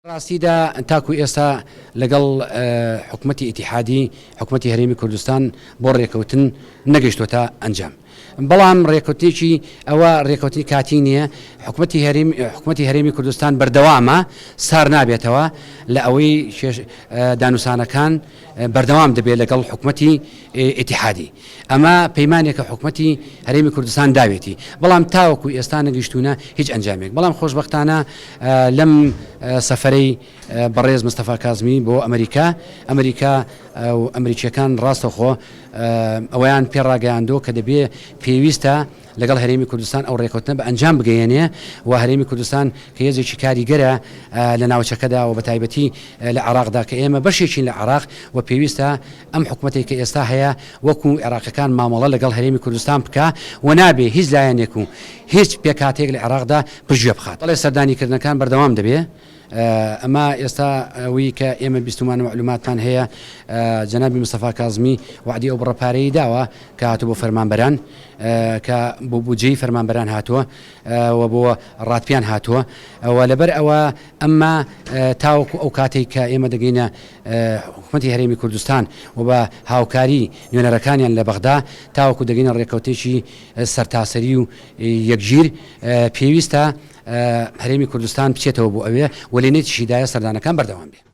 ڕاستیدا تاکو ئێستا لەگەڵ حکوومەتی ئیتیحادی حکوومەتی هەرێمی کوردستان بۆ ڕێکەوتن نەگەیشتوتە ئەنجام. بەڵام ڕێکەوتێکی ئەوە ڕێکەوتی کاتی نییە. حکوومەتی هەرێمی کوردستان بەردەوامە سار نابێتەوە لە ئەوەی دانووسانەکان بەردەوام دەبێت لەگەڵ حکوومەتی ئیتیحادی. ئەمە پەیمانێکە حکوومەتی هەرێمی کوردستان داوێتی، بەڵام تاوەکو ئێستا نەگەیشتوونە هیچ ئەنجامێک. بەڵام خۆشبەختانە لەم سەفەرەی بەڕێز مستەفا کازمی بۆ ئەمریکا و ئەمریکیەکان ڕاستەخۆ ئەویان پێڕاگەیاندۆ کە دەبێ پێویستە لەگەڵ هەرێمی کوردستان ئەو ڕێکەوتنە بە ئەنجام بگەیەنێ و هەرێمی کوردستان کە هێزێکی کاریگەرە لە ناوچەکەدا و بە تایبەتی لە عێراقدا کە ئێمە بەشێکین لە عێراق و پێویستە ئەم حکوومەتێک کە ئێستا هەیە وەکو عێراقیەکان مامەڵە لەگەڵ هەرێمی کوردستان بکە و نابێ هیچ لایەنێک و هیچ پێکاتێک لە عێراقدا پژێ بخات. بەڵێ سەردانیکردنەکان بەردەوام دەبێ. ئەمە ئێستا ئەوی کە ئێمە بیستمان معلوماتان هەیە جەنابی مستەفا کازمی وعدی ئەو بڕەپارەی داوە کە هاتووە بۆ فەرمانبەران کە بۆ بودجەی فەرمانبەران هاتووە و بۆ ڕاتپیان هاتووە و لەبەر ئەوە ئەمما تاوەکو ئەو کاتێک کە ئێمە دەگەینە حکوومەتی هەرێمی کوردستان و بە هاوکاری نوێنەرەکانیان لە بەغدا تاوەکو دەگەینە ڕێکەوتێکی سەرتاسەری و یەکگیر پێویستە هەرێمی کوردستان بچێتەوە بۆ ئەوێ وەلێنێتیشی دایە سەردانەکان بەردەوام بێ.